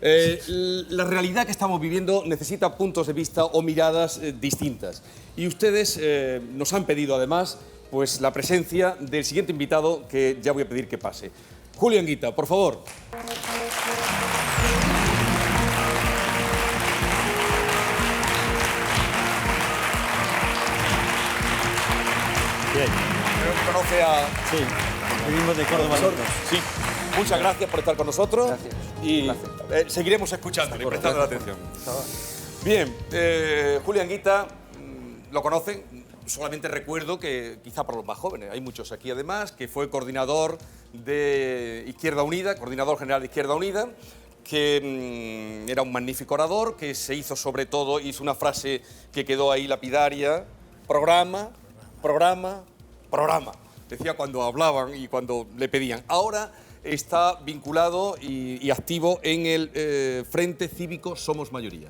La realidad que estamos viviendo necesita puntos de vista o miradas distintas. Y ustedes nos han pedido, además, pues la presencia del siguiente invitado que ya voy a pedir que pase. Julio Anguita, por favor. Bien. Conoce a... Sí, vivimos de Córdoba. Sí. Muchas gracias por estar con nosotros. Gracias. Y seguiremos escuchándole, prestando la atención. Bien, Julio Anguita, lo conocen. Solamente recuerdo que, quizá para los más jóvenes, hay muchos aquí además, que fue coordinador de Izquierda Unida, coordinador general de Izquierda Unida, que era un magnífico orador, que se hizo sobre todo, hizo una frase que quedó ahí lapidaria: programa, programa, programa. Decía cuando hablaban y cuando le pedían. Ahora está vinculado y activo en el Frente Cívico Somos Mayoría,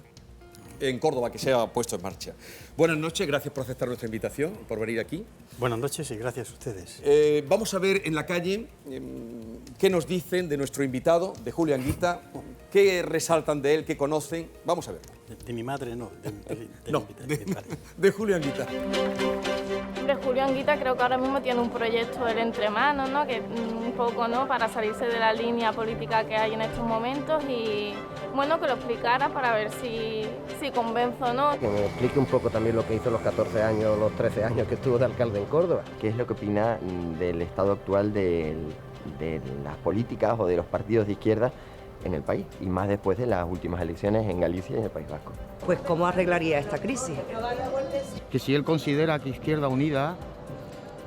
en Córdoba, que se ha puesto en marcha. Buenas noches, gracias por aceptar nuestra invitación, por venir aquí. Buenas noches y gracias a ustedes. Vamos a ver en la calle qué nos dicen de nuestro invitado, de Julio Anguita, qué resaltan de él, qué conocen. Vamos a ver. De mi madre no, de Julio Anguita. Julio Anguita creo que ahora mismo tiene un proyecto él entre manos, ¿no? Que un poco, ¿no?, para salirse de la línea política que hay en estos momentos y, bueno, que lo explicara para ver si convenzo o no. Que me explique un poco también lo que hizo los 14 años, los 13 años que estuvo de alcalde en Córdoba. ¿Qué es lo que opina del estado actual de las políticas o de los partidos de izquierda en el país? Y más después de las últimas elecciones en Galicia y en el País Vasco. Pues ¿cómo arreglaría esta crisis? Que si él considera que Izquierda Unida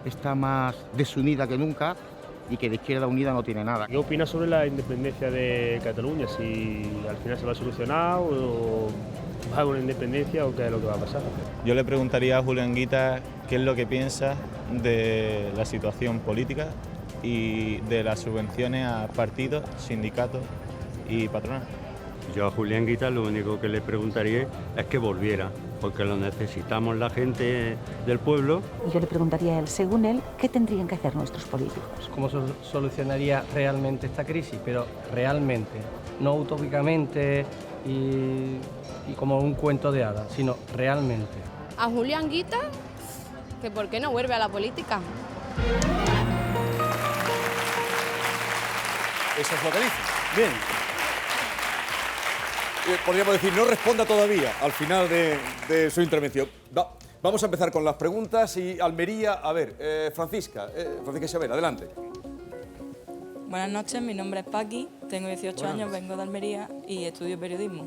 está más desunida que nunca y que de Izquierda Unida no tiene nada. ¿Qué opina sobre la independencia de Cataluña? Si al final se va a solucionar o va a haber una independencia o qué es lo que va a pasar. Yo le preguntaría a Julio Anguita qué es lo que piensa de la situación política y de las subvenciones a partidos, sindicatos y patronales. Yo a Julio Anguita lo único que le preguntaría es que volviera, porque lo necesitamos la gente del pueblo. Yo le preguntaría a él, según él, ¿qué tendrían que hacer nuestros políticos? ¿Cómo solucionaría realmente esta crisis? Pero realmente, no utópicamente y como un cuento de hadas, sino realmente. A Julio Anguita, que por qué no vuelve a la política. Eso es lo que dice. Bien. Podríamos decir, no responda todavía al final de su intervención. Vamos a empezar con las preguntas y Almería, a ver, Francisca Isabel, adelante. Buenas noches, mi nombre es Paqui, tengo 18 años, vengo de Almería y estudio periodismo.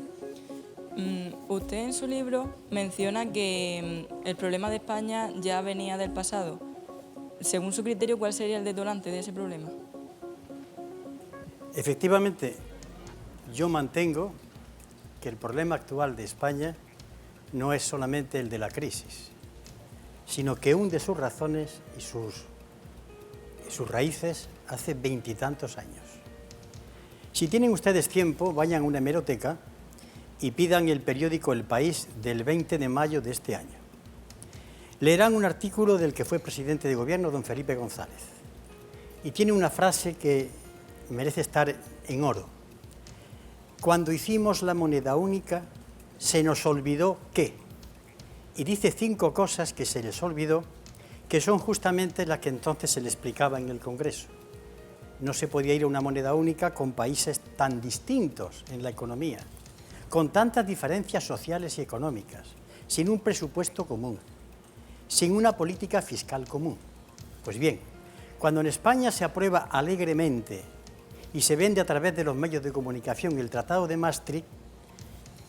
Usted en su libro menciona que el problema de España ya venía del pasado. Según su criterio, ¿cuál sería el detonante de ese problema? Efectivamente, yo mantengo que el problema actual de España no es solamente el de la crisis, sino que hunde sus razones y sus raíces hace veintitantos años. Si tienen ustedes tiempo, vayan a una hemeroteca y pidan el periódico El País del 20 de mayo de este año. Leerán un artículo del que fue presidente de gobierno, don Felipe González, y tiene una frase que merece estar en oro. Cuando hicimos la moneda única, se nos olvidó que... Y dice 5 cosas que se les olvidó, que son justamente las que entonces se le explicaba en el Congreso. No se podía ir a una moneda única con países tan distintos en la economía, con tantas diferencias sociales y económicas, sin un presupuesto común, sin una política fiscal común. Pues bien, cuando en España se aprueba alegremente y se vende a través de los medios de comunicación el Tratado de Maastricht,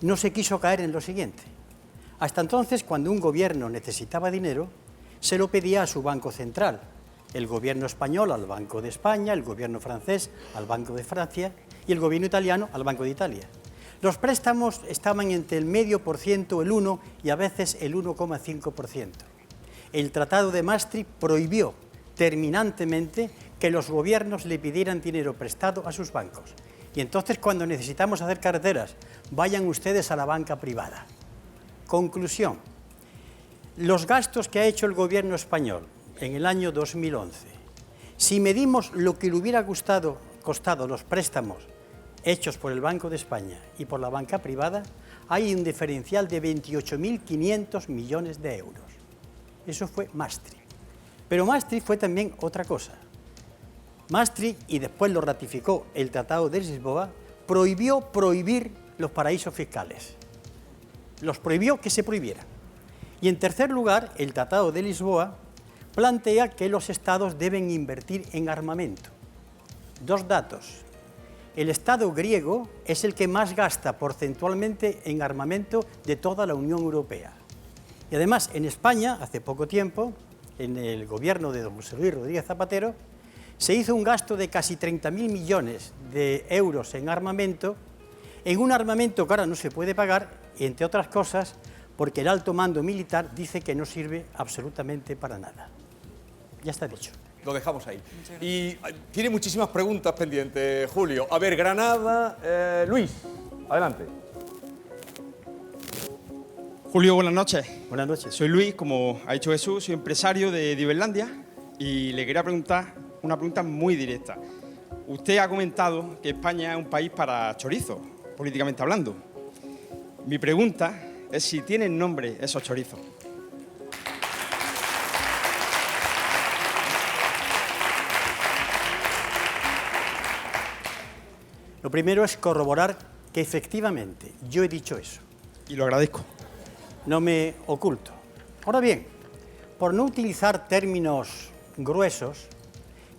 no se quiso caer en lo siguiente. Hasta entonces, cuando un gobierno necesitaba dinero, se lo pedía a su Banco Central, el gobierno español al Banco de España, el gobierno francés al Banco de Francia y el gobierno italiano al Banco de Italia. Los préstamos estaban entre el 0,5%, el 1% y a veces el 1,5%. El Tratado de Maastricht prohibió terminantemente que los gobiernos le pidieran dinero prestado a sus bancos. Y entonces, cuando necesitamos hacer carreteras, vayan ustedes a la banca privada. Conclusión. Los gastos que ha hecho el gobierno español en el año 2011, si medimos lo que le hubiera costado los préstamos hechos por el Banco de España y por la banca privada, hay un diferencial de 28.500 millones de euros. Eso fue Maastricht. Pero Maastricht fue también otra cosa. Maastricht, y después lo ratificó el Tratado de Lisboa, prohibir los paraísos fiscales. Los prohibió que se prohibieran. Y en tercer lugar, el Tratado de Lisboa plantea que los Estados deben invertir en armamento. Dos datos. El Estado griego es el que más gasta porcentualmente en armamento de toda la Unión Europea. Y además, en España, hace poco tiempo, en el gobierno de don José Luis Rodríguez Zapatero, se hizo un gasto de casi 30.000 millones de euros en armamento, en un armamento que ahora no se puede pagar, entre otras cosas, porque el alto mando militar dice que no sirve absolutamente para nada. Ya está dicho. Lo dejamos ahí. Y tiene muchísimas preguntas pendientes, Julio. A ver, Granada, Luis, adelante. Julio, buenas noches. Buenas noches. Soy Luis, como ha dicho Jesús, soy empresario de Diverlandia y le quería preguntar una pregunta muy directa. Usted ha comentado que España es un país para chorizos, políticamente hablando. Mi pregunta es si tienen nombre esos chorizos. Lo primero es corroborar que efectivamente yo he dicho eso. Y lo agradezco. No me oculto. Ahora bien, por no utilizar términos gruesos,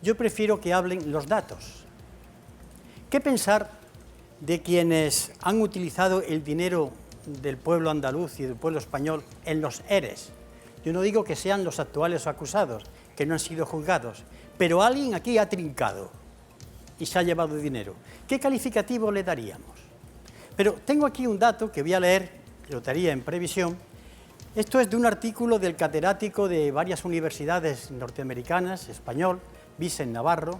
yo prefiero que hablen los datos. ¿Qué pensar de quienes han utilizado el dinero del pueblo andaluz y del pueblo español en los ERES? Yo no digo que sean los actuales acusados, que no han sido juzgados, pero alguien aquí ha trincado y se ha llevado dinero. ¿Qué calificativo le daríamos? Pero tengo aquí un dato que voy a leer, lo daría en previsión. Esto es de un artículo del catedrático de varias universidades norteamericanas, español, Vicent Navarro,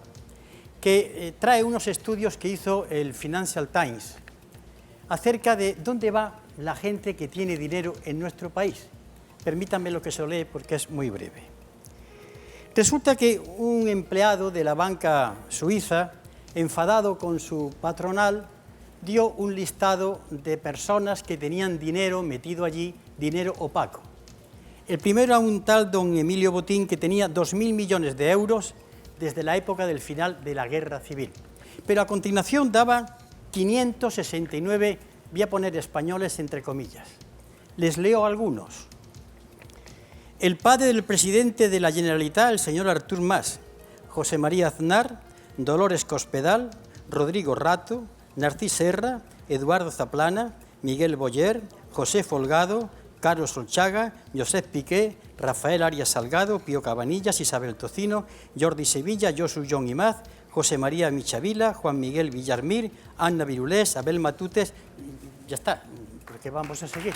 que trae unos estudios que hizo el Financial Times acerca de dónde va la gente que tiene dinero en nuestro país. Permítanme lo que se lo lee porque es muy breve. Resulta que un empleado de la banca suiza, enfadado con su patronal, dio un listado de personas que tenían dinero metido allí, dinero opaco. El primero era un tal don Emilio Botín, que tenía 2.000 millones de euros desde la época del final de la Guerra Civil. Pero a continuación daba 569, voy a poner españoles entre comillas. Les leo algunos. El padre del presidente de la Generalitat, el señor Artur Mas, José María Aznar, Dolores Cospedal, Rodrigo Rato, Narcís Serra, Eduardo Zaplana, Miguel Boyer, José Folgado, Carlos Solchaga, Josep Piqué, Rafael Arias Salgado, Pío Cabanillas, Isabel Tocino, Jordi Sevilla, Josu John Imaz, José María Michavila, Juan Miguel Villarmir, Anna Virulés, Abel Matutes. Ya está, porque vamos a seguir.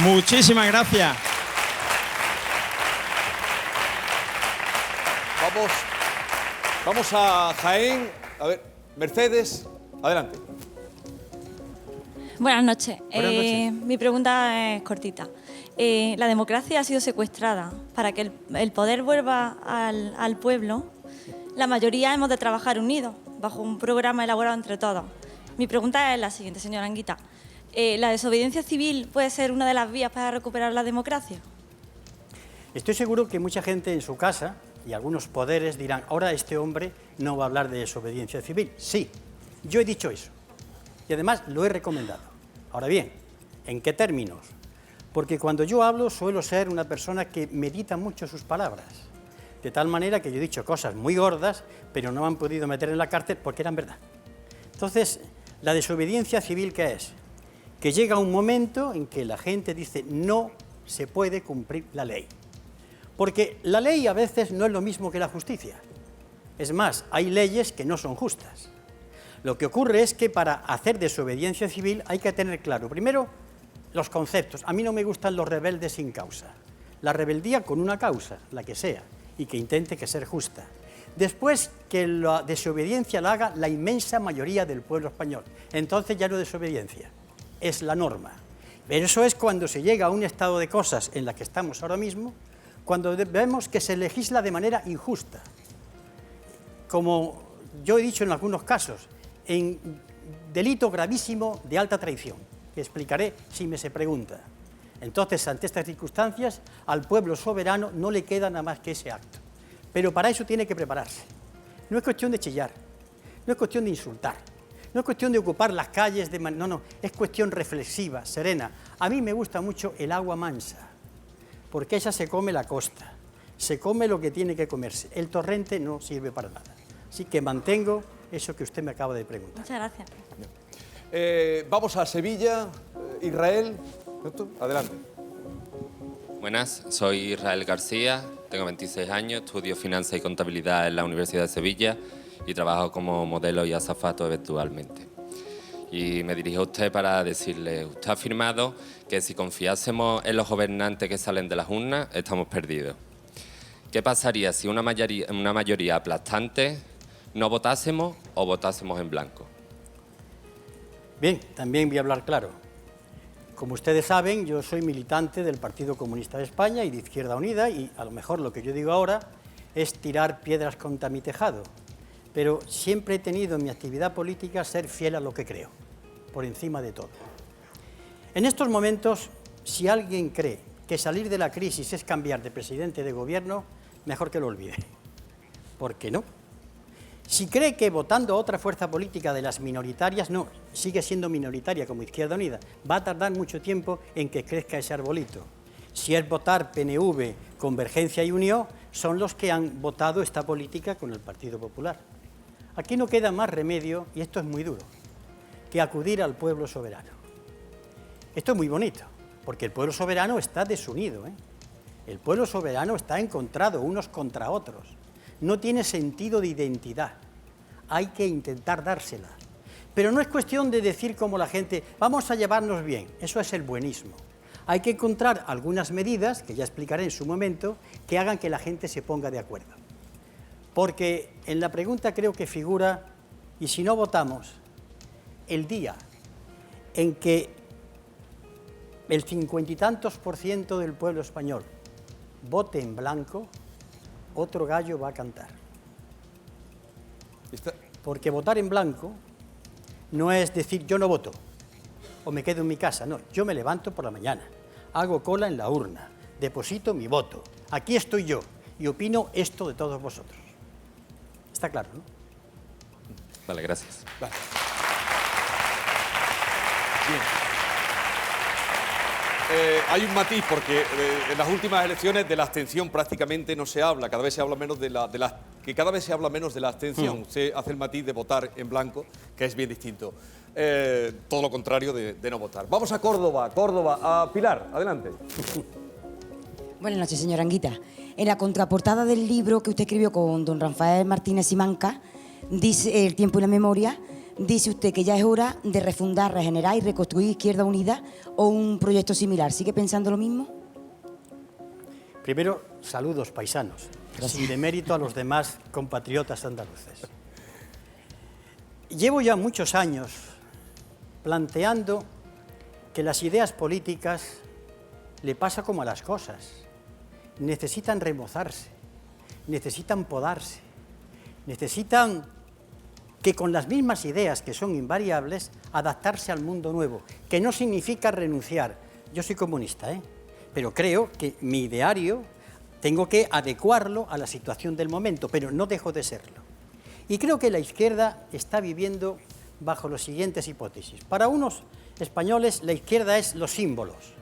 Muchísimas gracias. Vamos a Jaén. A ver, Mercedes, adelante. Buenas noches. Buenas noches. Mi pregunta es cortita. La democracia ha sido secuestrada. Para que el poder vuelva al pueblo, la mayoría hemos de trabajar unidos, bajo un programa elaborado entre todos. Mi pregunta es la siguiente, señora Anguita. ¿La desobediencia civil puede ser una de las vías para recuperar la democracia? Estoy seguro que mucha gente en su casa y algunos poderes dirán, ahora este hombre no va a hablar de desobediencia civil. Sí, yo he dicho eso. Y además lo he recomendado. Ahora bien, ¿en qué términos? Porque cuando yo hablo suelo ser una persona que medita mucho sus palabras. De tal manera que yo he dicho cosas muy gordas, pero no me han podido meter en la cárcel porque eran verdad. Entonces, ¿la desobediencia civil qué es? Que llega un momento en que la gente dice, no se puede cumplir la ley. Porque la ley a veces no es lo mismo que la justicia. Es más, hay leyes que no son justas. Lo que ocurre es que para hacer desobediencia civil hay que tener claro, primero, los conceptos. A mí no me gustan los rebeldes sin causa. La rebeldía con una causa, la que sea, y que intente que sea justa. Después, que la desobediencia la haga la inmensa mayoría del pueblo español. Entonces ya no es desobediencia, es la norma. Pero eso es cuando se llega a un estado de cosas en la que estamos ahora mismo, cuando vemos que se legisla de manera injusta. Como yo he dicho en algunos casos, en delito gravísimo de alta traición, que explicaré si me se pregunta. Entonces, ante estas circunstancias, al pueblo soberano no le queda nada más que ese acto. Pero para eso tiene que prepararse. No es cuestión de chillar, no es cuestión de insultar, no es cuestión de ocupar las calles, no, es cuestión reflexiva, serena. A mí me gusta mucho el agua mansa, porque ella se come la costa, se come lo que tiene que comerse. El torrente no sirve para nada. Así que mantengo eso que usted me acaba de preguntar. Muchas gracias. Vamos a Sevilla, Israel. Adelante. Buenas, soy Israel García, tengo 26 años, estudio Finanzas y Contabilidad en la Universidad de Sevilla y trabajo como modelo y azafato eventualmente. Y me dirijo a usted para decirle, usted ha afirmado que si confiásemos en los gobernantes que salen de las urnas, estamos perdidos. ¿Qué pasaría si una mayoría aplastante no votásemos o votásemos en blanco? Bien, también voy a hablar claro. Como ustedes saben, yo soy militante del Partido Comunista de España y de Izquierda Unida, y a lo mejor lo que yo digo ahora es tirar piedras contra mi tejado, pero siempre he tenido en mi actividad política ser fiel a lo que creo, por encima de todo. En estos momentos, si alguien cree que salir de la crisis es cambiar de presidente de gobierno, mejor que lo olvide. ¿Por qué no? Si cree que votando a otra fuerza política de las minoritarias, no, sigue siendo minoritaria como Izquierda Unida, va a tardar mucho tiempo en que crezca ese arbolito. Si es votar PNV, Convergencia y Unión, son los que han votado esta política con el Partido Popular. Aquí no queda más remedio, y esto es muy duro, que acudir al pueblo soberano. Esto es muy bonito, porque el pueblo soberano está desunido, ¿eh? El pueblo soberano está encontrado unos contra otros. No tiene sentido de identidad. Hay que intentar dársela. Pero no es cuestión de decir como la gente, vamos a llevarnos bien. Eso es el buenismo. Hay que encontrar algunas medidas, que ya explicaré en su momento, que hagan que la gente se ponga de acuerdo. Porque en la pregunta creo que figura, y si no votamos, el día en que el 50 y tantos % del pueblo español vote en blanco, otro gallo va a cantar. Porque votar en blanco no es decir yo no voto o me quedo en mi casa, no, yo me levanto por la mañana, hago cola en la urna, deposito mi voto, aquí estoy yo y opino esto de todos vosotros. Está claro, ¿no? Vale, gracias. Vale. Bien. Hay un matiz, porque en las últimas elecciones de la abstención prácticamente no se habla, cada vez se habla menos de la abstención. Usted hace el matiz de votar en blanco, que es bien distinto. Todo lo contrario de no votar. Vamos a Córdoba, a Pilar, adelante. Buenas noches, señora Anguita. En la contraportada del libro que usted escribió con don Rafael Martínez Simanca, dice El tiempo y la memoria, dice usted que ya es hora de refundar, regenerar y reconstruir Izquierda Unida o un proyecto similar. ¿Sigue pensando lo mismo? Primero, saludos paisanos, sin demérito a los demás compatriotas andaluces. Llevo ya muchos años planteando que las ideas políticas le pasa como a las cosas. Necesitan remozarse, necesitan podarse, necesitan que con las mismas ideas que son invariables, adaptarse al mundo nuevo, que no significa renunciar. Yo soy comunista, pero creo que mi ideario tengo que adecuarlo a la situación del momento, pero no dejo de serlo. Y creo que la izquierda está viviendo bajo las siguientes hipótesis. Para unos españoles, la izquierda es los símbolos.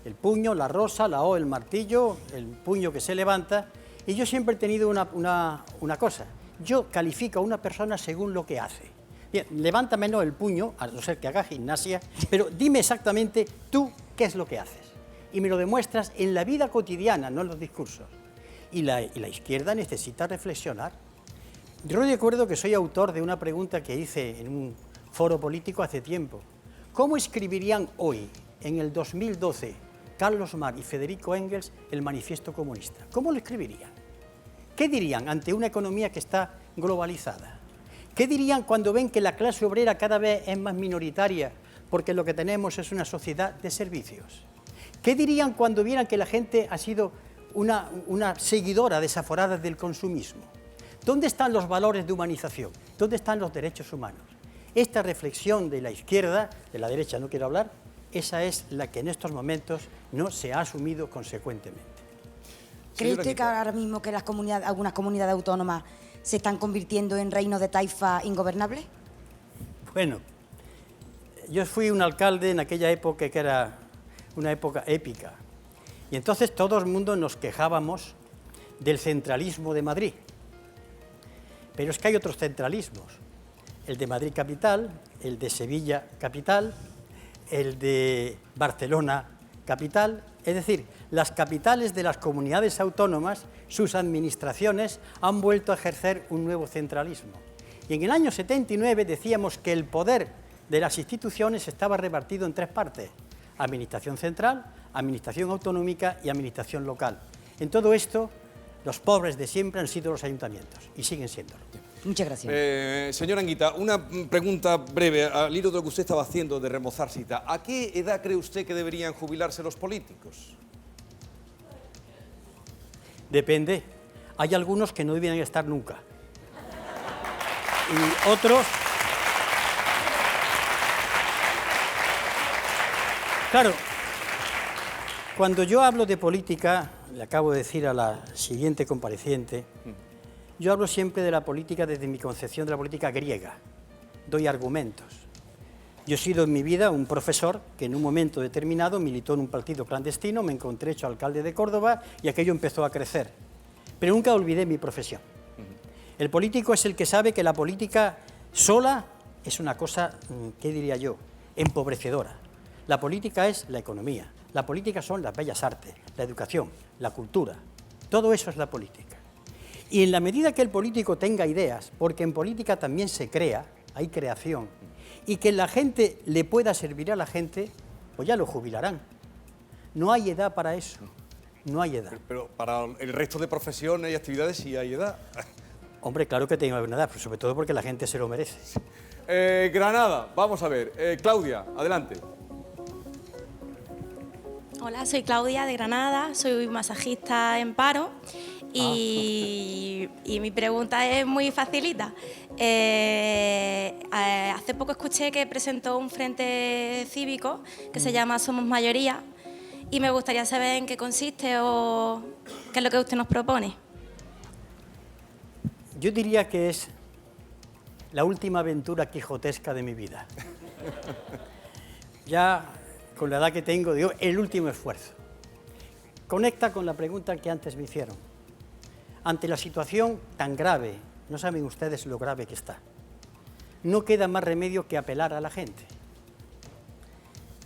El puño, la rosa, la O, el martillo, el puño que se levanta. Y yo siempre he tenido una cosa. Yo califico a una persona según lo que hace. Bien, levántamelo el puño, a no ser que haga gimnasia, pero dime exactamente tú qué es lo que haces. Y me lo demuestras en la vida cotidiana, no en los discursos. Y la izquierda necesita reflexionar. Yo recuerdo que soy autor de una pregunta que hice en un foro político hace tiempo. ¿Cómo escribirían hoy, en el 2012, Carlos Marx y Federico Engels el manifiesto comunista? ¿Cómo lo escribirían? ¿Qué dirían ante una economía que está globalizada? ¿Qué dirían cuando ven que la clase obrera cada vez es más minoritaria porque lo que tenemos es una sociedad de servicios? ¿Qué dirían cuando vieran que la gente ha sido una seguidora desaforada del consumismo? ¿Dónde están los valores de humanización? ¿Dónde están los derechos humanos? Esta reflexión de la izquierda, de la derecha no quiero hablar, esa es la que en estos momentos no se ha asumido consecuentemente. ¿Cree usted que ahora mismo que algunas comunidades autónomas se están convirtiendo en reinos de taifa ingobernables? Bueno, yo fui un alcalde en aquella época que era una época épica. Y entonces todo el mundo nos quejábamos del centralismo de Madrid. Pero es que hay otros centralismos. El de Madrid capital, el de Sevilla capital, el de Barcelona capital. Es decir, las capitales de las comunidades autónomas, sus administraciones, han vuelto a ejercer un nuevo centralismo. Y en el año 79 decíamos que el poder de las instituciones estaba repartido en tres partes: administración central, administración autonómica y administración local. En todo esto, los pobres de siempre han sido los ayuntamientos y siguen siéndolo. Muchas gracias. Señora Anguita, una pregunta breve al hilo de lo que usted estaba haciendo de remozar cita. ¿A qué edad cree usted que deberían jubilarse los políticos? Depende. Hay algunos que no deberían estar nunca. Y otros... Claro, cuando yo hablo de política, le acabo de decir a la siguiente compareciente, yo hablo siempre de la política desde mi concepción de la política griega. Doy argumentos. Yo he sido en mi vida un profesor que en un momento determinado militó en un partido clandestino, me encontré hecho alcalde de Córdoba y aquello empezó a crecer. Pero nunca olvidé mi profesión. El político es el que sabe que la política sola es una cosa, ¿qué diría yo?, empobrecedora. La política es la economía, la política son las bellas artes, la educación, la cultura. Todo eso es la política. Y en la medida que el político tenga ideas, porque en política también se crea, hay creación, y que la gente le pueda servir a la gente, pues ya lo jubilarán. No hay edad para eso, no hay edad. Pero para el resto de profesiones y actividades sí hay edad. Hombre, claro que tiene una edad, pero sobre todo porque la gente se lo merece. Granada, vamos a ver. Claudia, adelante. Hola, soy Claudia de Granada, soy masajista en paro y mi pregunta es muy facilita. Hace poco escuché que presentó un frente cívico que se llama Somos Mayoría y me gustaría saber en qué consiste o qué es lo que usted nos propone. Yo diría que es la última aventura quijotesca de mi vida. Ya con la edad que tengo, digo, el último esfuerzo. Conecta con la pregunta que antes me hicieron. Ante la situación tan grave, no saben ustedes lo grave que está, no queda más remedio que apelar a la gente.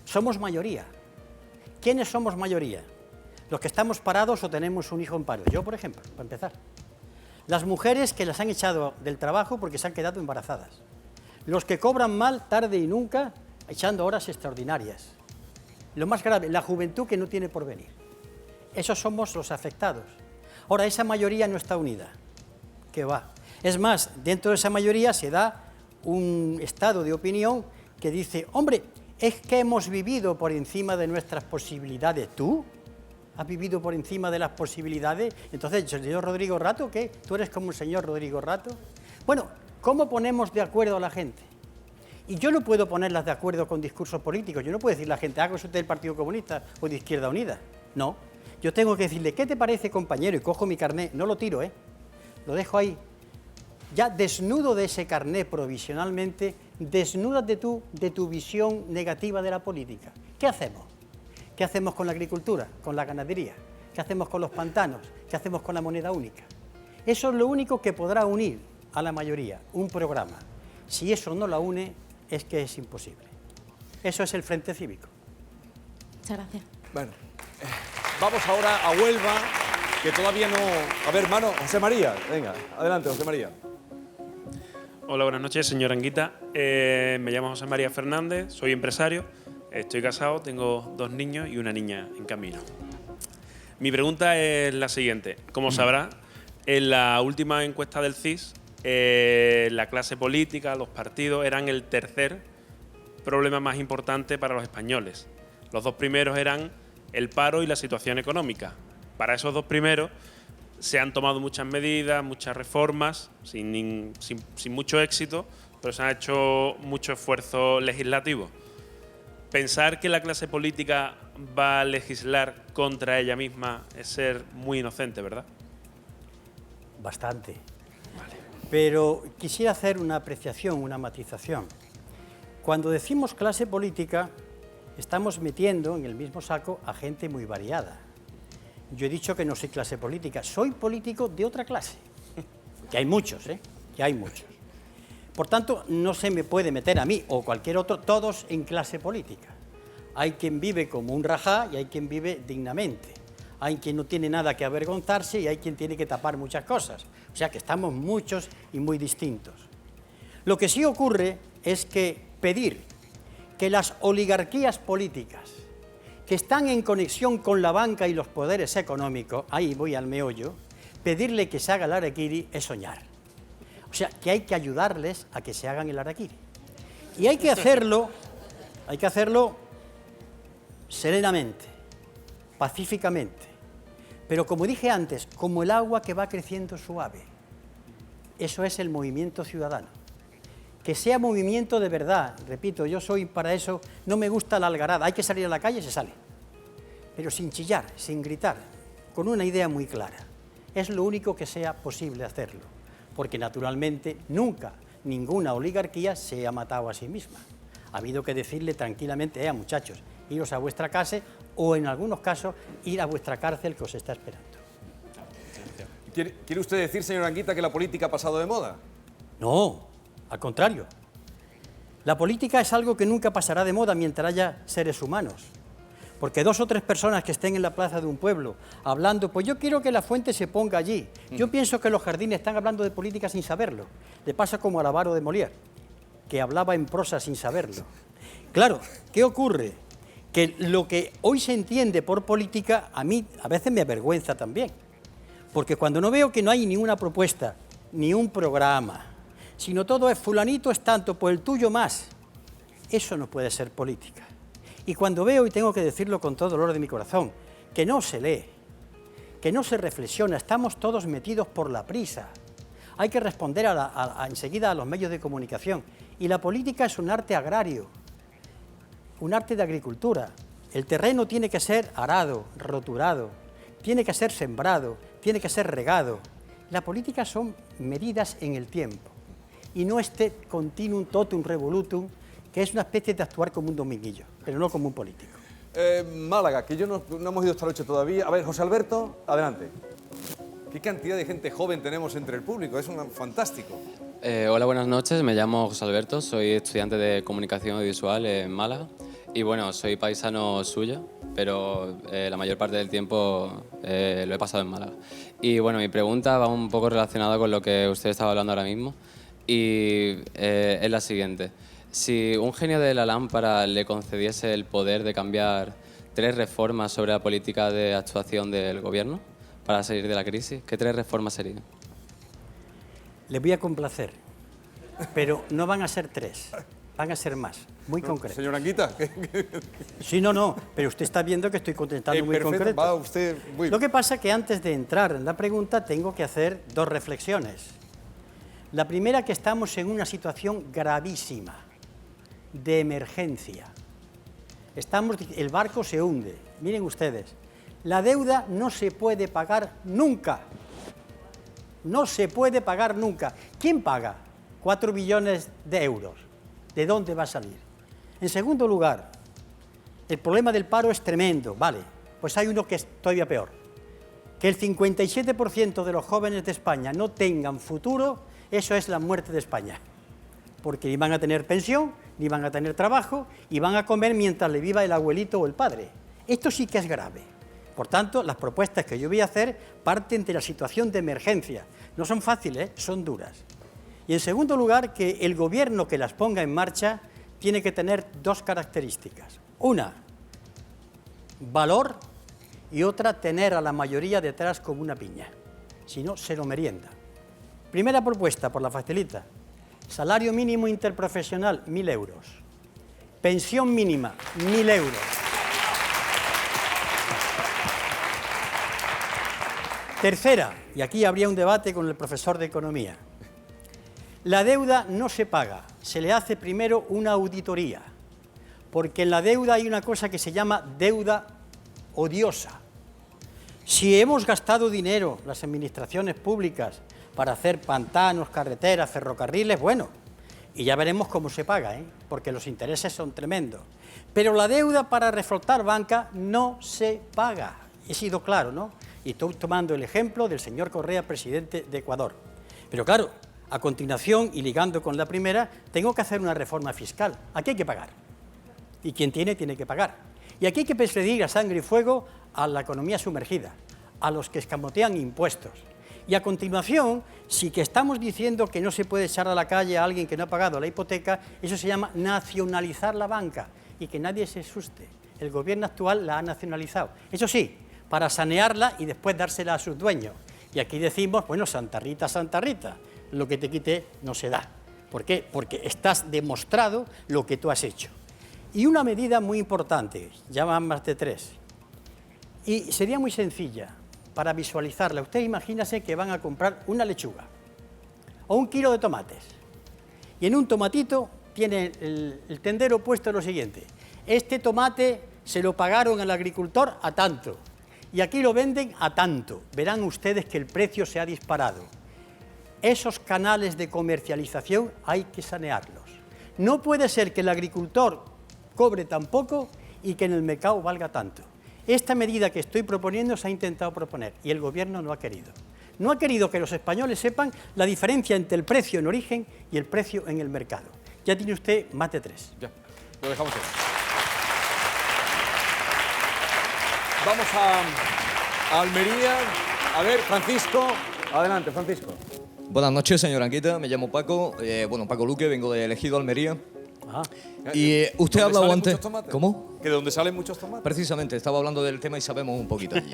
Somos mayoría. ¿Quiénes somos mayoría? Los que estamos parados o tenemos un hijo en paro. Yo, por ejemplo, para empezar. Las mujeres que las han echado del trabajo porque se han quedado embarazadas. Los que cobran mal, tarde y nunca, echando horas extraordinarias. Lo más grave, la juventud que no tiene porvenir. Esos somos los afectados. Ahora, esa mayoría no está unida. ¿Qué va? Es más, dentro de esa mayoría se da un estado de opinión que dice, hombre, es que hemos vivido por encima de nuestras posibilidades. ¿Tú has vivido por encima de las posibilidades? Entonces, ¿el señor Rodrigo Rato qué? ¿Tú eres como el señor Rodrigo Rato? Bueno, ¿cómo ponemos de acuerdo a la gente? Y yo no puedo ponerlas de acuerdo con discursos políticos. Yo no puedo decirle a la gente, ¿haga usted del Partido Comunista o de Izquierda Unida? No. Yo tengo que decirle, ¿qué te parece, compañero? Y cojo mi carné, no lo tiro, lo dejo ahí. Ya desnudo de ese carné provisionalmente, desnúdate tú de tu visión negativa de la política. ¿Qué hacemos? ¿Qué hacemos con la agricultura, con la ganadería? ¿Qué hacemos con los pantanos? ¿Qué hacemos con la moneda única? Eso es lo único que podrá unir a la mayoría, un programa. Si eso no la une, es que es imposible. Eso es el Frente Cívico. Muchas gracias. Bueno, vamos ahora a Huelva, que todavía no... A ver, hermano, José María, venga, adelante, José María. Hola, buenas noches, señora Anguita. Me llamo José María Fernández, soy empresario, estoy casado, tengo 2 niños y una niña en camino. Mi pregunta es la siguiente. Como sabrá, en la última encuesta del CIS, la clase política, los partidos, eran el tercer problema más importante para los españoles. Los 2 primeros eran el paro y la situación económica. Para esos 2 primeros se han tomado muchas medidas, muchas reformas, sin mucho éxito, pero se han hecho mucho esfuerzo legislativo. Pensar que la clase política va a legislar contra ella misma es ser muy inocente, ¿verdad? Bastante. Pero quisiera hacer una apreciación, una matización. Cuando decimos clase política, estamos metiendo en el mismo saco a gente muy variada. Yo he dicho que no soy clase política, soy político de otra clase, que hay muchos, que hay muchos. Por tanto, no se me puede meter a mí o cualquier otro, todos en clase política. Hay quien vive como un rajá y hay quien vive dignamente. Hay quien no tiene nada que avergonzarse y hay quien tiene que tapar muchas cosas. O sea que estamos muchos y muy distintos. Lo que sí ocurre es que pedir que las oligarquías políticas que están en conexión con la banca y los poderes económicos, ahí voy al meollo, pedirle que se haga el harakiri es soñar. O sea, que hay que ayudarles a que se hagan el harakiri. Y hay que hacerlo serenamente, pacíficamente. Pero como dije antes, como el agua que va creciendo suave. Eso es el movimiento ciudadano. Que sea movimiento de verdad. Repito, yo soy para eso, no me gusta la algarada. Hay que salir a la calle, se sale. Pero sin chillar, sin gritar, con una idea muy clara. Es lo único que sea posible hacerlo. Porque naturalmente nunca ninguna oligarquía se ha matado a sí misma. Ha habido que decirle tranquilamente, muchachos, iros a vuestra casa o en algunos casos ir a vuestra cárcel que os está esperando. ¿Quiere usted decir, señor Anguita, que la política ha pasado de moda? No, al contrario. La política es algo que nunca pasará de moda mientras haya seres humanos. Porque 2 o 3 personas que estén en la plaza de un pueblo hablando, pues yo quiero que la fuente se ponga allí. Yo pienso que los jardines están hablando de política sin saberlo. Le pasa como al avaro de Molière, que hablaba en prosa sin saberlo. Claro, ¿qué ocurre? Que lo que hoy se entiende por política, a mí a veces me avergüenza también. Porque cuando no veo que no hay ninguna propuesta, ni un programa, sino todo es fulanito es tanto, pues el tuyo más, eso no puede ser política. Y cuando veo, y tengo que decirlo con todo el dolor de mi corazón, que no se lee, que no se reflexiona, estamos todos metidos por la prisa. Hay que responder enseguida a los medios de comunicación. Y la política es un arte agrario, un arte de agricultura. El terreno tiene que ser arado, roturado, tiene que ser sembrado, tiene que ser regado. La política son medidas en el tiempo y no este continuum totum revolutum, que es una especie de actuar como un dominguillo, pero no como un político. Málaga, que no hemos ido esta noche todavía. A ver, José Alberto, adelante. ¿Qué cantidad de gente joven tenemos entre el público? Es fantástico. Hola, buenas noches. Me llamo José Alberto, soy estudiante de Comunicación Audiovisual en Málaga. Y bueno, soy paisano suyo, pero la mayor parte del tiempo lo he pasado en Málaga. Y bueno, mi pregunta va un poco relacionada con lo que usted estaba hablando ahora mismo. Y es la siguiente. Si un genio de la lámpara le concediese el poder de cambiar 3 reformas sobre la política de actuación del gobierno para salir de la crisis, ¿qué 3 reformas serían? Les voy a complacer, pero no van a ser 3, van a ser más, muy concretos. Señor Anguita. Sí, no, pero usted está viendo que estoy contestando muy concreto. Va usted muy... Lo que pasa es que antes de entrar en la pregunta tengo que hacer 2 reflexiones. La primera, que estamos en una situación gravísima, de emergencia. El barco se hunde. Miren ustedes, la deuda no se puede pagar nunca. No se puede pagar nunca. ¿Quién paga 4 billones de euros? ¿De dónde va a salir? En segundo lugar, el problema del paro es tremendo, vale, pues hay uno que es todavía peor. Que el 57% de los jóvenes de España no tengan futuro, eso es la muerte de España. Porque ni van a tener pensión, ni van a tener trabajo, y van a comer mientras le viva el abuelito o el padre. Esto sí que es grave. Por tanto, las propuestas que yo voy a hacer parten de la situación de emergencia. No son fáciles, son duras. Y en segundo lugar, que el gobierno que las ponga en marcha tiene que tener 2 características. Una, valor, y otra, tener a la mayoría detrás como una piña. Si no, se lo merienda. Primera propuesta, por la facilita. Salario mínimo interprofesional, 1.000 euros. Pensión mínima, 1.000 euros. Tercera, y aquí habría un debate con el profesor de Economía. La deuda no se paga, se le hace primero una auditoría, porque en la deuda hay una cosa que se llama deuda odiosa. Si hemos gastado dinero, las administraciones públicas, para hacer pantanos, carreteras, ferrocarriles, bueno, y ya veremos cómo se paga, porque los intereses son tremendos. Pero la deuda para reflotar banca no se paga. He sido claro, ¿no? Y estoy tomando el ejemplo del señor Correa, presidente de Ecuador. Pero claro, a continuación, y ligando con la primera, tengo que hacer una reforma fiscal. Aquí hay que pagar. Y quien tiene, tiene que pagar. Y aquí hay que perseguir a sangre y fuego a la economía sumergida, a los que escamotean impuestos. Y a continuación, sí que estamos diciendo que no se puede echar a la calle a alguien que no ha pagado la hipoteca, eso se llama nacionalizar la banca. Y que nadie se asuste, el gobierno actual la ha nacionalizado. Eso sí, para sanearla y después dársela a sus dueños. Y aquí decimos, bueno, Santa Rita, lo que te quite no se da. ¿Por qué? Porque estás demostrado lo que tú has hecho. Y una medida muy importante, ya van más de 3, y sería muy sencilla para visualizarla. Usted imagínese que van a comprar una lechuga o 1 kilo de tomates, y en un tomatito tiene el tendero puesto lo siguiente: este tomate se lo pagaron al agricultor a tanto, y aquí lo venden a tanto. Verán ustedes que el precio se ha disparado. Esos canales de comercialización hay que sanearlos. No puede ser que el agricultor cobre tan poco y que en el mercado valga tanto. Esta medida que estoy proponiendo se ha intentado proponer y el gobierno no ha querido. No ha querido que los españoles sepan la diferencia entre el precio en origen y el precio en el mercado. Ya tiene usted más de 3. Ya, lo dejamos ahí. Vamos a Almería. A ver, Francisco. Adelante, Francisco. Buenas noches, señor Anguita. Me llamo Paco. Paco Luque, vengo de Ejido, Almería. Y usted ha hablado antes... ¿Cómo? ¿Que de dónde salen muchos tomates? Precisamente, estaba hablando del tema y sabemos un poquito allí.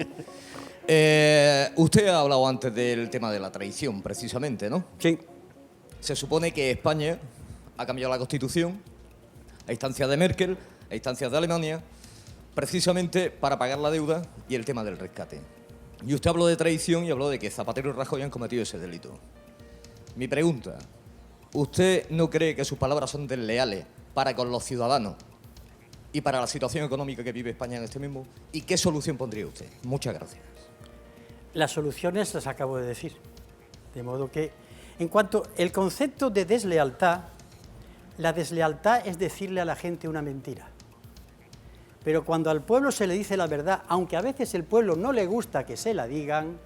Usted ha hablado antes del tema de la traición, precisamente, ¿no? Sí. Se supone que España ha cambiado la Constitución a instancias de Merkel, a instancias de Alemania, precisamente para pagar la deuda y el tema del rescate. Y usted habló de traición y habló de que Zapatero y Rajoy han cometido ese delito. Mi pregunta, ¿usted no cree que sus palabras son desleales para con los ciudadanos y para la situación económica que vive España en este mismo? ¿Y qué solución pondría usted? Muchas gracias. Las soluciones las acabo de decir. De modo que, en cuanto al concepto de deslealtad, la deslealtad es decirle a la gente una mentira. Pero cuando al pueblo se le dice la verdad, aunque a veces el pueblo no le gusta que se la digan,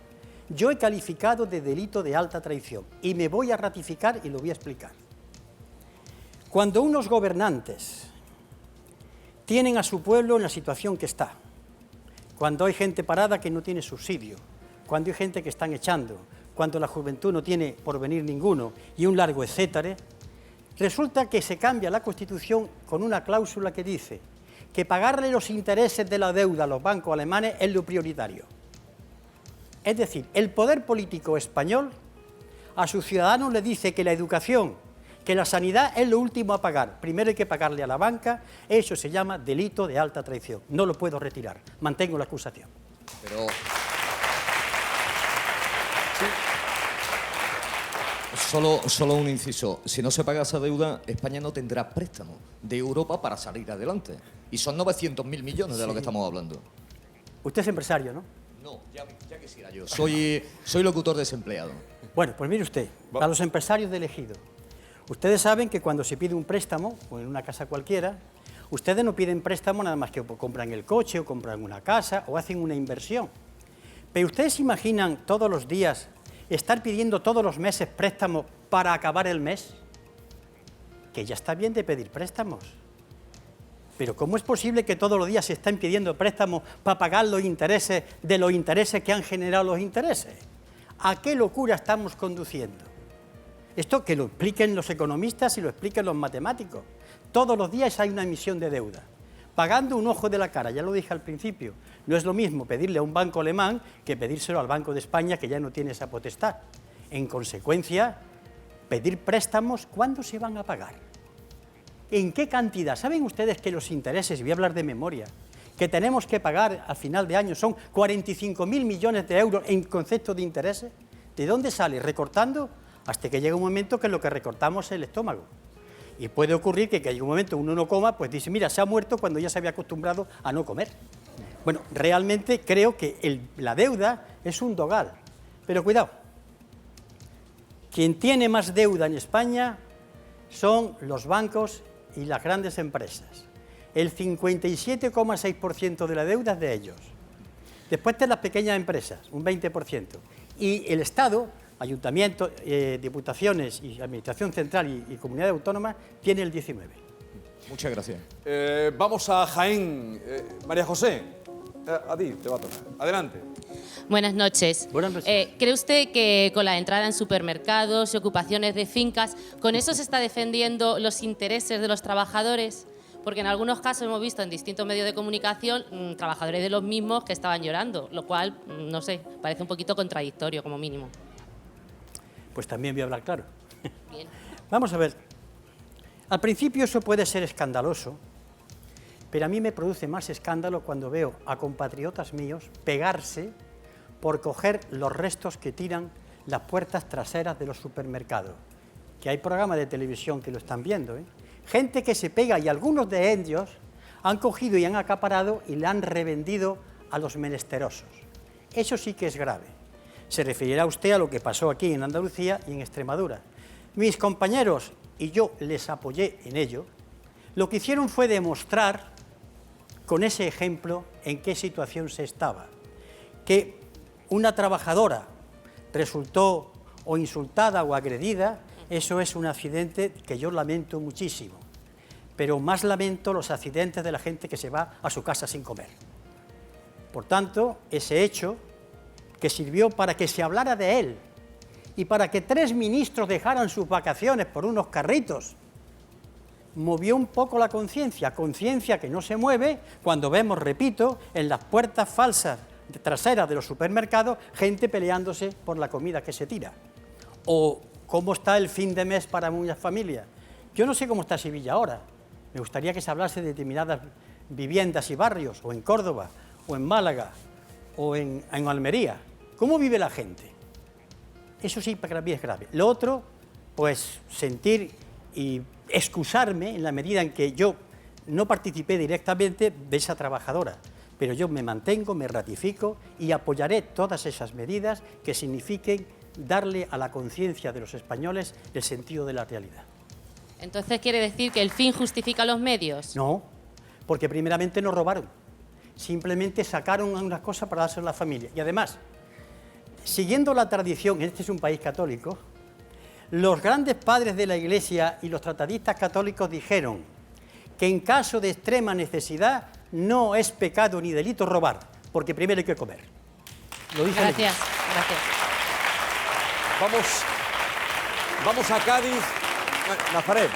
yo he calificado de delito de alta traición y me voy a ratificar y lo voy a explicar. Cuando unos gobernantes tienen a su pueblo en la situación que está, cuando hay gente parada que no tiene subsidio, cuando hay gente que están echando, cuando la juventud no tiene porvenir ninguno y un largo etcétera, resulta que se cambia la Constitución con una cláusula que dice que pagarle los intereses de la deuda a los bancos alemanes es lo prioritario. Es decir, el poder político español a sus ciudadanos le dice que la educación, que la sanidad es lo último a pagar. Primero hay que pagarle a la banca, eso se llama delito de alta traición. No lo puedo retirar, mantengo la acusación. Pero... Solo un inciso. Si no se paga esa deuda, España no tendrá préstamo de Europa para salir adelante. Y son 900.000 millones de lo que estamos hablando. Usted es empresario, ¿no? No, ya quisiera yo. Soy locutor desempleado. Bueno, pues mire usted, a los empresarios de Ejido, ustedes saben que cuando se pide un préstamo, o en una casa cualquiera, ustedes no piden préstamo nada más que compran el coche, o compran una casa, o hacen una inversión. Pero ustedes se imaginan todos los días estar pidiendo todos los meses préstamos para acabar el mes, que ya está bien de pedir préstamos. Pero ¿cómo es posible que todos los días se estén pidiendo préstamos para pagar los intereses de los intereses que han generado los intereses? ¿A qué locura estamos conduciendo? Esto que lo expliquen los economistas y lo expliquen los matemáticos. Todos los días hay una emisión de deuda, pagando un ojo de la cara, ya lo dije al principio. No es lo mismo pedirle a un banco alemán que pedírselo al Banco de España, que ya no tiene esa potestad. En consecuencia, pedir préstamos, ¿cuándo se van a pagar? ¿En qué cantidad? ¿Saben ustedes que los intereses, voy a hablar de memoria, que tenemos que pagar al final de año son 45.000 millones de euros en concepto de intereses? ¿De dónde sale? ¿Recortando hasta que llega un momento que lo que recortamos es el estómago. Y puede ocurrir que haya un momento uno no coma, pues dice, mira, se ha muerto cuando ya se había acostumbrado a no comer. Bueno, realmente creo que la deuda es un dogal. Pero cuidado, quien tiene más deuda en España son los bancos y las grandes empresas. El 57,6% de la deuda es de ellos. Después de las pequeñas empresas, un 20%. Y el Estado, ayuntamientos, diputaciones y administración central y comunidades autónomas, tiene el 19%. Muchas gracias. Vamos a Jaén. María José, a ti te va a tocar. Adelante. Buenas noches. Buenas noches. ¿Cree usted que con la entrada en supermercados y ocupaciones de fincas, con eso se está defendiendo los intereses de los trabajadores? Porque en algunos casos hemos visto en distintos medios de comunicación trabajadores de los mismos que estaban llorando, lo cual, no sé, parece un poquito contradictorio como mínimo. Pues también voy a hablar claro. Bien. Vamos a ver. Al principio eso puede ser escandaloso, pero a mí me produce más escándalo cuando veo a compatriotas míos pegarse por coger los restos que tiran las puertas traseras de los supermercados. Que hay programas de televisión que lo están viendo, ¿eh? Gente que se pega y algunos de ellos han cogido y han acaparado y le han revendido a los menesterosos. Eso sí que es grave. Se referirá usted a lo que pasó aquí en Andalucía y en Extremadura. Mis compañeros, y yo les apoyé en ello, lo que hicieron fue demostrar con ese ejemplo en qué situación se estaba. Que una trabajadora resultó o insultada o agredida, eso es un accidente que yo lamento muchísimo, pero más lamento los accidentes de la gente que se va a su casa sin comer. Por tanto, ese hecho que sirvió para que se hablara de él y para que 3 ministros dejaran sus vacaciones por unos carritos, movió un poco la conciencia que no se mueve cuando vemos, repito, en las puertas falsas traseras de los supermercados, gente peleándose por la comida que se tira. O cómo está el fin de mes para muchas familias. Yo no sé cómo está Sevilla ahora. Me gustaría que se hablase de determinadas viviendas y barrios, o en Córdoba, o en Málaga, o en Almería. ¿Cómo vive la gente? Eso sí para mí es grave. Lo otro, pues sentir y excusarme en la medida en que yo no participé directamente de esa trabajadora, pero yo me mantengo, me ratifico y apoyaré todas esas medidas que signifiquen darle a la conciencia de los españoles el sentido de la realidad. Entonces, ¿quiere decir que el fin justifica los medios? No, porque primeramente no robaron, simplemente sacaron unas cosas para dárselo a la familia. Y además, siguiendo la tradición, este es un país católico, los grandes padres de la Iglesia y los tratadistas católicos dijeron que en caso de extrema necesidad no es pecado ni delito robar, porque primero hay que comer. Lo dice Gracias, gracias. Vamos a Cádiz. Nazaret,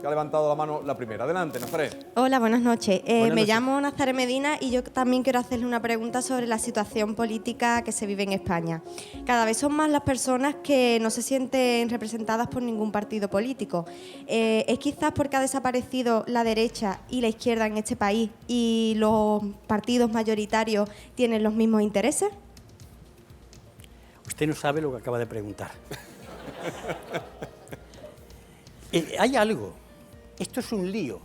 que ha levantado la mano la primera. Adelante, Nazaret. Hola, buenas noches. Buenas Me noches. llamo Nazaret Medina y yo también quiero hacerle una pregunta sobre la situación política que se vive en España. Cada vez son más las personas que no se sienten representadas por ningún partido político. ¿Es quizás porque ha desaparecido la derecha y la izquierda en este país y los partidos mayoritarios tienen los mismos intereses? Usted no sabe lo que acaba de preguntar. Hay algo. Esto es un lío.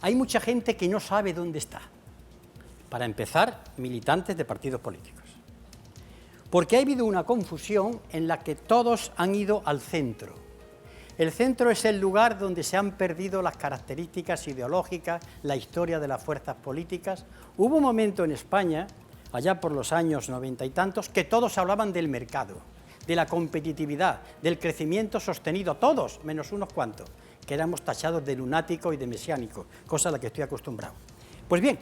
Hay mucha gente que no sabe dónde está. Para empezar, militantes de partidos políticos. Porque ha habido una confusión en la que todos han ido al centro. El centro es el lugar donde se han perdido las características ideológicas, la historia de las fuerzas políticas. Hubo un momento en España, allá por los años 90 y tantos, que todos hablaban del mercado, de la competitividad, del crecimiento sostenido, todos, menos unos cuantos, que éramos tachados de lunáticos y de mesiánicos, cosa a la que estoy acostumbrado. Pues bien,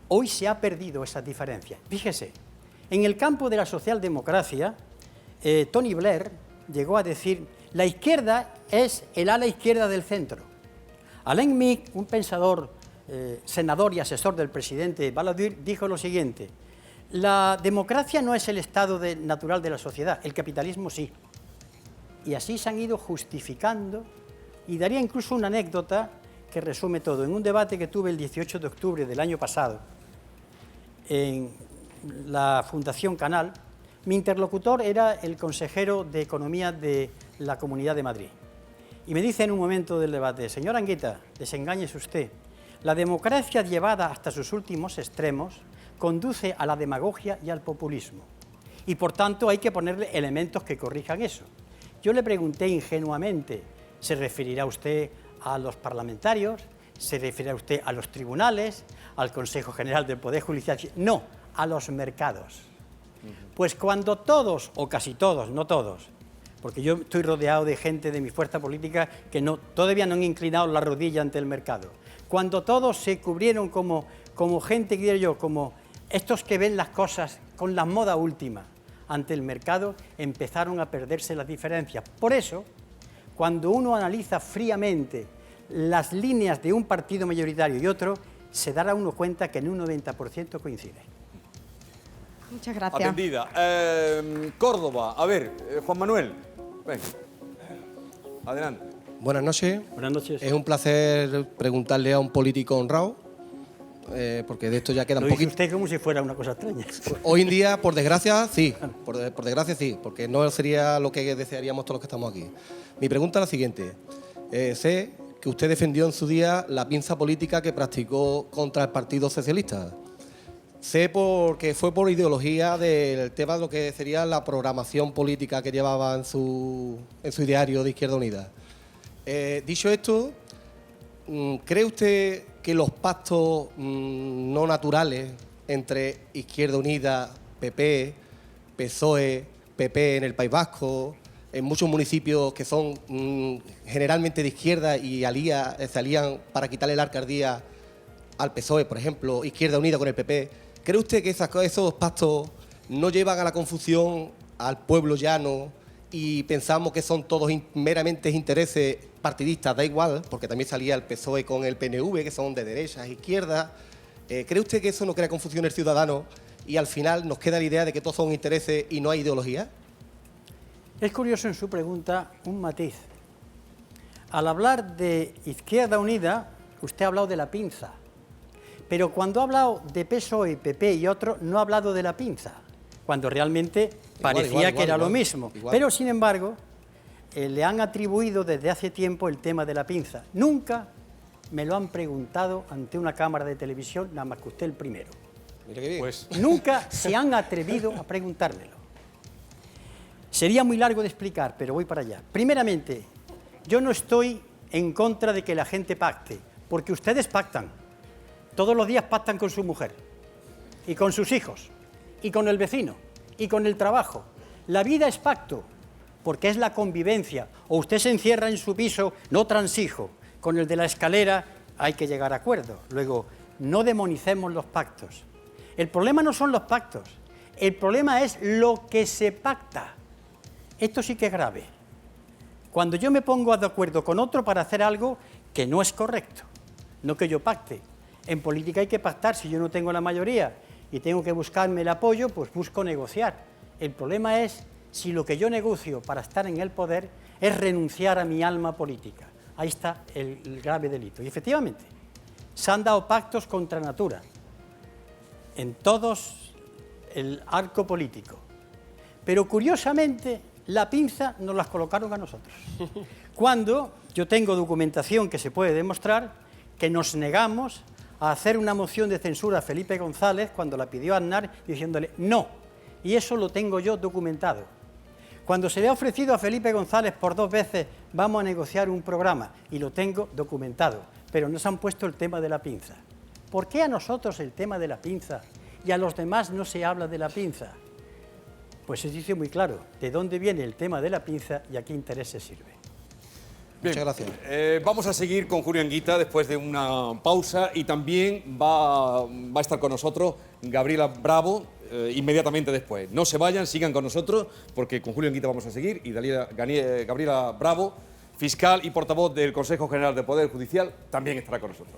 hoy se ha perdido esa diferencia. Fíjese, en el campo de la socialdemocracia, Tony Blair llegó a decir, la izquierda es el ala izquierda del centro. Alain Mick, un pensador, senador y asesor del presidente Balladur, dijo lo siguiente, la democracia no es el estado natural de la sociedad, el capitalismo sí. Y así se han ido justificando, y daría incluso una anécdota que resume todo. En un debate que tuve el 18 de octubre del año pasado, en la Fundación Canal, Mi interlocutor era el consejero de Economía de la Comunidad de Madrid. Y me dice en un momento del debate, señor Anguita, desengáñese usted, la democracia llevada hasta sus últimos extremos conduce a la demagogia y al populismo. Y por tanto hay que ponerle elementos que corrijan eso. Yo le pregunté ingenuamente, ¿se referirá usted a los parlamentarios? ¿Se referirá usted a los tribunales? ¿Al Consejo General del Poder Judicial? No, a los mercados. Pues cuando todos, o casi todos, no todos, porque yo estoy rodeado de gente de mi fuerza política que todavía no han inclinado la rodilla ante el mercado, cuando todos se cubrieron como gente, diría yo, como estos que ven las cosas con la moda última ante el mercado, empezaron a perderse las diferencias. Por eso, cuando uno analiza fríamente las líneas de un partido mayoritario y otro, se dará uno cuenta que en un 90% coincide. Muchas gracias. Atendida. Córdoba, a ver, Juan Manuel, venga, adelante. Buenas noches. Buenas noches. Es un placer preguntarle a un político honrado, porque de esto ya queda un poquito. Lo dice usted como si fuera una cosa extraña. Hoy en día, por desgracia, sí. Por desgracia, sí, porque no sería lo que desearíamos todos los que estamos aquí. Mi pregunta es la siguiente. Sé que usted defendió en su día la pinza política que practicó contra el Partido Socialista. Sé porque fue por ideología del tema de lo que sería la programación política que llevaba en su ideario de Izquierda Unida. Dicho esto, ¿cree usted que los pactos no naturales entre Izquierda Unida, PP, PSOE, PP en el País Vasco, en muchos municipios que son generalmente de izquierda y se alían para quitarle la alcaldía al PSOE, por ejemplo, Izquierda Unida con el PP, ¿cree usted que esos pactos no llevan a la confusión al pueblo llano y pensamos que son todos meramente intereses partidistas? Da igual, porque también salía el PSOE con el PNV, que son de derechas e izquierdas. ¿Cree usted que eso no crea confusión en el ciudadano y al final nos queda la idea de que todos son intereses y no hay ideología? Es curioso en su pregunta un matiz. Al hablar de Izquierda Unida, usted ha hablado de la pinza. Pero cuando ha hablado de PSOE, PP y otros, no ha hablado de la pinza, cuando realmente parecía que era lo mismo. Pero, sin embargo, le han atribuido desde hace tiempo el tema de la pinza. Nunca me lo han preguntado ante una cámara de televisión, nada más que usted el primero. Mira qué bien. Pues nunca se han atrevido a preguntármelo. Sería muy largo de explicar, pero voy para allá. Primeramente, yo no estoy en contra de que la gente pacte, porque ustedes pactan. Todos los días pactan con su mujer, y con sus hijos, y con el vecino, y con el trabajo. La vida es pacto, porque es la convivencia. O usted se encierra en su piso, no transijo. Con el de la escalera hay que llegar a acuerdo. Luego, no demonicemos los pactos. El problema no son los pactos, el problema es lo que se pacta. Esto sí que es grave. Cuando yo me pongo de acuerdo con otro para hacer algo que no es correcto, no que yo pacte. En política hay que pactar. Si yo no tengo la mayoría y tengo que buscarme el apoyo, pues busco negociar. El problema es si lo que yo negocio para estar en el poder es renunciar a mi alma política. Ahí está el grave delito. Y efectivamente, se han dado pactos contra natura en todos el arco político. Pero curiosamente, la pinza nos las colocaron a nosotros. Cuando yo tengo documentación que se puede demostrar que nos negamos a hacer una moción de censura a Felipe González cuando la pidió Aznar diciéndole no. Y eso lo tengo yo documentado. Cuando se le ha ofrecido a Felipe González por 2 veces vamos a negociar un programa y lo tengo documentado, pero nos han puesto el tema de la pinza. ¿Por qué a nosotros el tema de la pinza y a los demás no se habla de la pinza? Pues se dice muy claro de dónde viene el tema de la pinza y a qué intereses sirve. Bien, muchas gracias. Vamos a seguir con Julio Anguita después de una pausa y también va a estar con nosotros Gabriela Bravo inmediatamente después. No se vayan, sigan con nosotros porque con Julio Anguita vamos a seguir y Gabriela Bravo, fiscal y portavoz del Consejo General del Poder Judicial, también estará con nosotros.